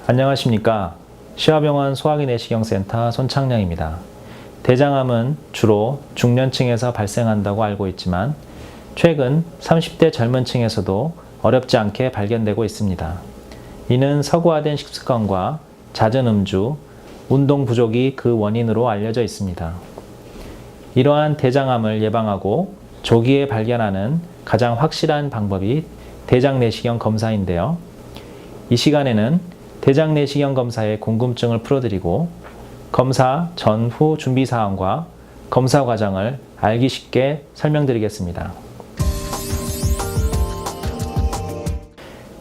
안녕하십니까. 시화병원 소화기내시경센터 손창량입니다. 대장암은 주로 중년층에서 발생한다고 알고 있지만 최근 30대 젊은 층에서도 어렵지 않게 발견되고 있습니다. 이는 서구화된 식습관과 잦은 음주, 운동 부족이 그 원인으로 알려져 있습니다. 이러한 대장암을 예방하고 조기에 발견하는 가장 확실한 방법이 대장내시경 검사인데요. 이 시간에는 대장내시경 검사의 궁금증을 풀어드리고 검사 전후 준비사항과 검사 과정을 알기 쉽게 설명드리겠습니다.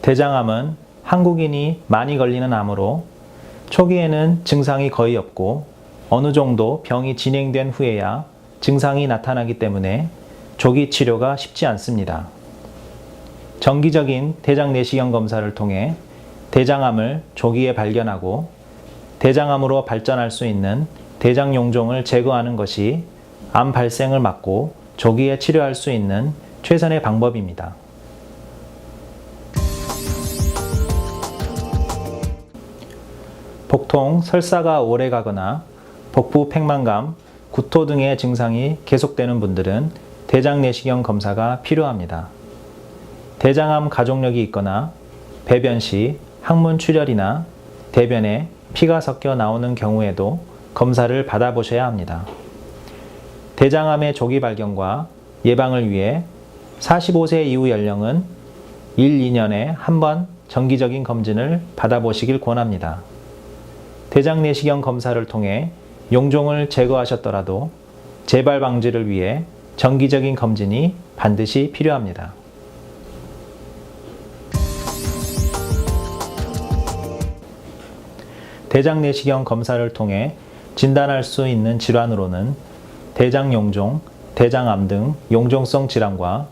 대장암은 한국인이 많이 걸리는 암으로 초기에는 증상이 거의 없고 어느 정도 병이 진행된 후에야 증상이 나타나기 때문에 조기 치료가 쉽지 않습니다. 정기적인 대장내시경 검사를 통해 대장암을 조기에 발견하고 대장암으로 발전할 수 있는 대장용종을 제거하는 것이 암 발생을 막고 조기에 치료할 수 있는 최선의 방법입니다. 보통 설사가 오래 가거나 복부 팽만감, 구토 등의 증상이 계속되는 분들은 대장내시경 검사가 필요합니다. 대장암 가족력이 있거나 배변 시 항문 출혈이나 대변에 피가 섞여 나오는 경우에도 검사를 받아보셔야 합니다. 대장암의 조기 발견과 예방을 위해 45세 이후 연령은 1, 2년에 한 번 정기적인 검진을 받아보시길 권합니다. 대장내시경 검사를 통해 용종을 제거하셨더라도 재발 방지를 위해 정기적인 검진이 반드시 필요합니다. 대장내시경 검사를 통해 진단할 수 있는 질환으로는 대장용종, 대장암 등 용종성 질환과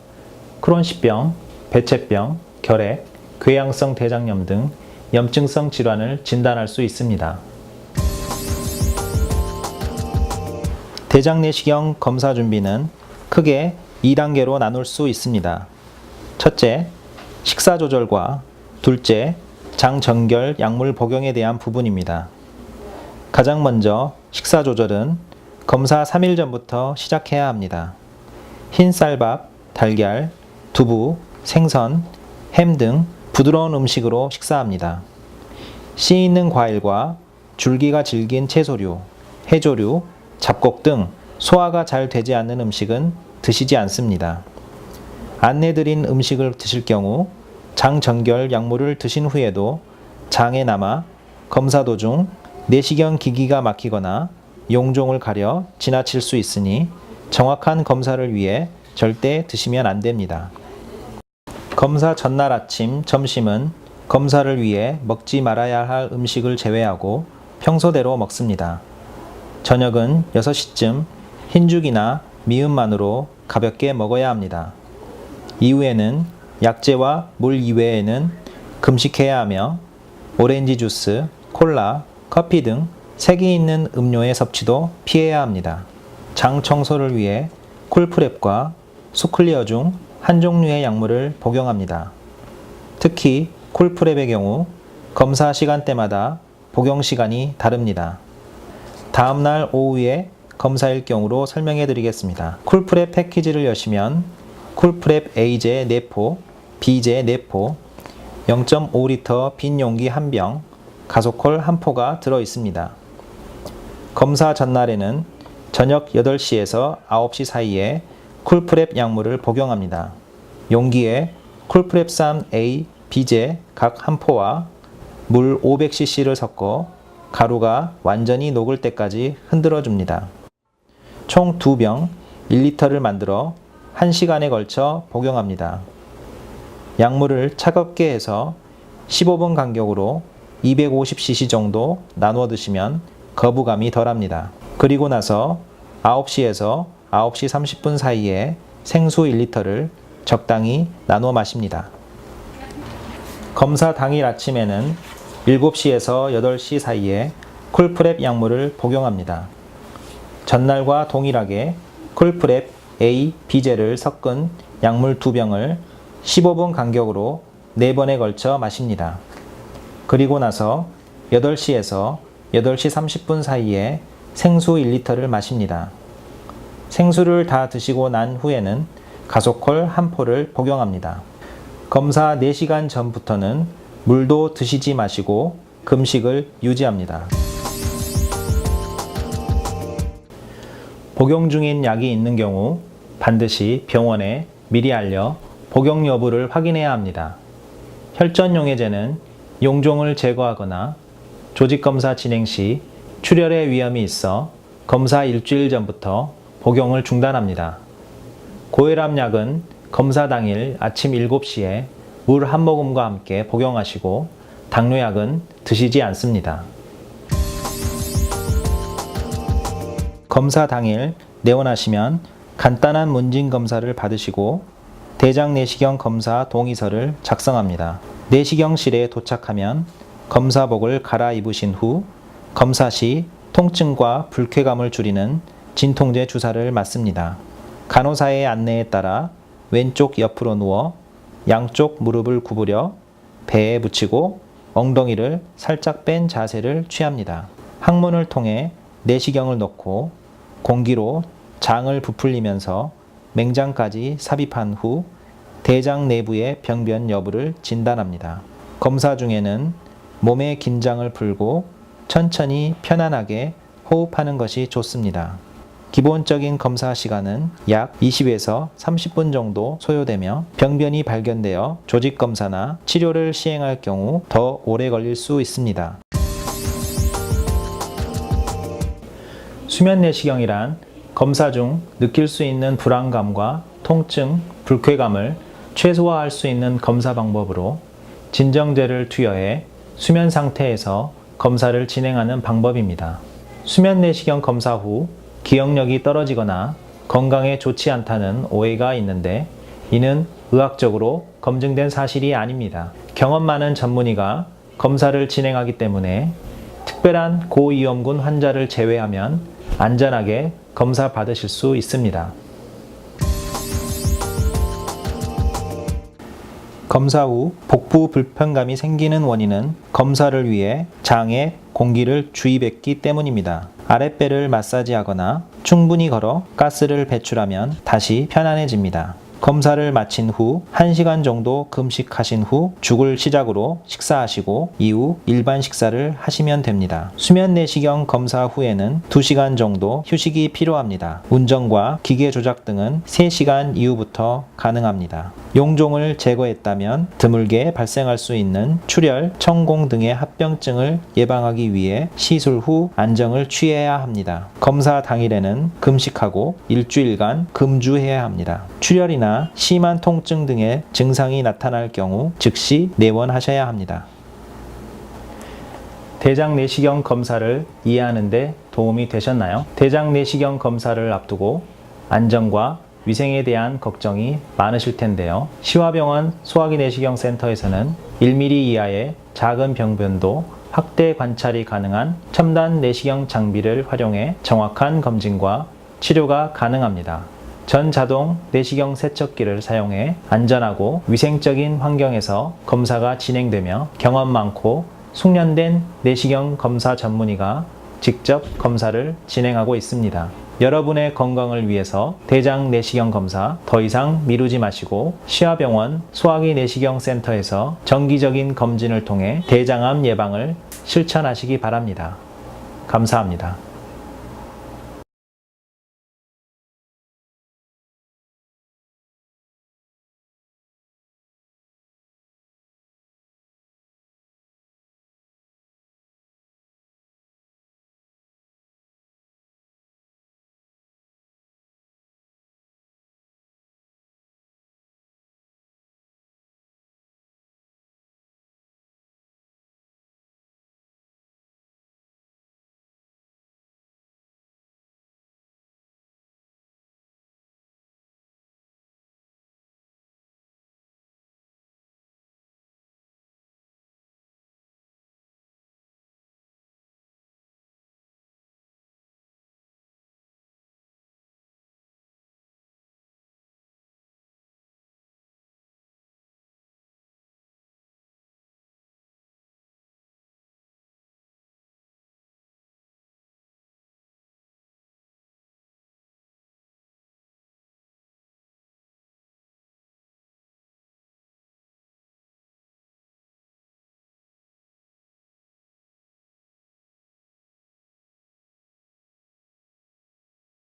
크론시병, 배체병, 결핵, 궤양성 대장염 등 염증성 질환을 진단할 수 있습니다. 대장내시경 검사 준비는 크게 2단계로 나눌 수 있습니다. 첫째, 식사 조절과 둘째, 장정결 약물 복용에 대한 부분입니다. 가장 먼저 식사 조절은 검사 3일 전부터 시작해야 합니다. 흰쌀밥, 달걀, 두부, 생선, 햄 등 부드러운 음식으로 식사합니다. 씨 있는 과일과 줄기가 질긴 채소류, 해조류, 잡곡 등 소화가 잘 되지 않는 음식은 드시지 않습니다. 안내드린 음식을 드실 경우 장정결 약물을 드신 후에도 장에 남아 검사 도중 내시경 기기가 막히거나 용종을 가려 지나칠 수 있으니 정확한 검사를 위해 절대 드시면 안 됩니다. 검사 전날 아침, 점심은 검사를 위해 먹지 말아야 할 음식을 제외하고 평소대로 먹습니다. 저녁은 6시쯤 흰죽이나 미음만으로 가볍게 먹어야 합니다. 이후에는 약재와 물 이외에는 금식해야 하며 오렌지 주스, 콜라, 커피 등 색이 있는 음료의 섭취도 피해야 합니다. 장 청소를 위해 쿨프랩과 수클리어 중 한 종류의 약물을 복용합니다. 특히 쿨프랩의 경우 검사 시간대마다 복용 시간이 다릅니다. 다음날 오후에 검사일 경우로 설명해 드리겠습니다. 쿨프랩 패키지를 여시면 쿨프랩 A제 4포, B제 4포, 0.5리터 빈 용기 1병, 가소콜 1포가 들어 있습니다. 검사 전날에는 저녁 8시에서 9시 사이에 쿨프랩 약물을 복용합니다. 용기에 쿨프랩3 A, B제 각 1포와 물 500cc를 섞어 가루가 완전히 녹을 때까지 흔들어 줍니다. 총 2병 1리터를 만들어 1시간에 걸쳐 복용합니다. 약물을 차갑게 해서 15분 간격으로 250cc 정도 나누어 드시면 거부감이 덜합니다. 그리고 나서 9시에서 9시 30분 사이에 생수 1리터를 적당히 나누어 마십니다. 검사 당일 아침에는 7시에서 8시 사이에 쿨프랩 약물을 복용합니다. 전날과 동일하게 쿨프랩 A, B제를 섞은 약물 2병을 15분 간격으로 4번에 걸쳐 마십니다. 그리고 나서 8시에서 8시 30분 사이에 생수 1리터를 마십니다. 생수를 다 드시고 난 후에는 가속콜 한 포를 복용합니다. 검사 4시간 전부터는 물도 드시지 마시고 금식을 유지합니다. 복용 중인 약이 있는 경우 반드시 병원에 미리 알려 복용 여부를 확인해야 합니다. 혈전용해제는 용종을 제거하거나 조직검사 진행 시 출혈의 위험이 있어 검사 일주일 전부터 복용을 중단합니다. 고혈압 약은 검사 당일 아침 7시에 물 한 모금과 함께 복용하시고 당뇨약은 드시지 않습니다. 검사 당일 내원하시면 간단한 문진 검사를 받으시고 대장 내시경 검사 동의서를 작성합니다. 내시경실에 도착하면 검사복을 갈아입으신 후 검사 시 통증과 불쾌감을 줄이는 진통제 주사를 맞습니다. 간호사의 안내에 따라 왼쪽 옆으로 누워 양쪽 무릎을 구부려 배에 붙이고 엉덩이를 살짝 뺀 자세를 취합니다. 항문을 통해 내시경을 넣고 공기로 장을 부풀리면서 맹장까지 삽입한 후 대장 내부의 병변 여부를 진단합니다. 검사 중에는 몸의 긴장을 풀고 천천히 편안하게 호흡하는 것이 좋습니다. 기본적인 검사 시간은 약 20에서 30분 정도 소요되며 병변이 발견되어 조직검사나 치료를 시행할 경우 더 오래 걸릴 수 있습니다. 수면 내시경이란 검사 중 느낄 수 있는 불안감과 통증, 불쾌감을 최소화할 수 있는 검사 방법으로 진정제를 투여해 수면 상태에서 검사를 진행하는 방법입니다. 수면 내시경 검사 후 기억력이 떨어지거나 건강에 좋지 않다는 오해가 있는데 이는 의학적으로 검증된 사실이 아닙니다. 경험 많은 전문의가 검사를 진행하기 때문에 특별한 고위험군 환자를 제외하면 안전하게 검사 받으실 수 있습니다. 검사 후 복부 불편감이 생기는 원인은 검사를 위해 장에 공기를 주입했기 때문입니다. 아랫배를 마사지하거나 충분히 걸어 가스를 배출하면 다시 편안해집니다. 검사를 마친 후 1시간 정도 금식하신 후 죽을 시작으로 식사하시고 이후 일반 식사를 하시면 됩니다. 수면 내시경 검사 후에는 2시간 정도 휴식이 필요합니다. 운전과 기계 조작 등은 3시간 이후부터 가능합니다. 용종을 제거했다면 드물게 발생할 수 있는 출혈, 천공 등의 합병증을 예방하기 위해 시술 후 안정을 취해야 합니다. 검사 당일에는 금식하고 일주일간 금주해야 합니다. 출혈이나 심한 통증 등의 증상이 나타날 경우 즉시 내원하셔야 합니다. 대장 내시경 검사를 이해하는 데 도움이 되셨나요? 대장 내시경 검사를 앞두고 안전과 위생에 대한 걱정이 많으실 텐데요. 시화병원 소화기 내시경 센터에서는 1mm 이하의 작은 병변도 확대 관찰이 가능한 첨단 내시경 장비를 활용해 정확한 검진과 치료가 가능합니다. 전자동 내시경 세척기를 사용해 안전하고 위생적인 환경에서 검사가 진행되며 경험 많고 숙련된 내시경 검사 전문의가 직접 검사를 진행하고 있습니다. 여러분의 건강을 위해서 대장 내시경 검사 더 이상 미루지 마시고 시화병원 소화기 내시경 센터에서 정기적인 검진을 통해 대장암 예방을 실천하시기 바랍니다. 감사합니다.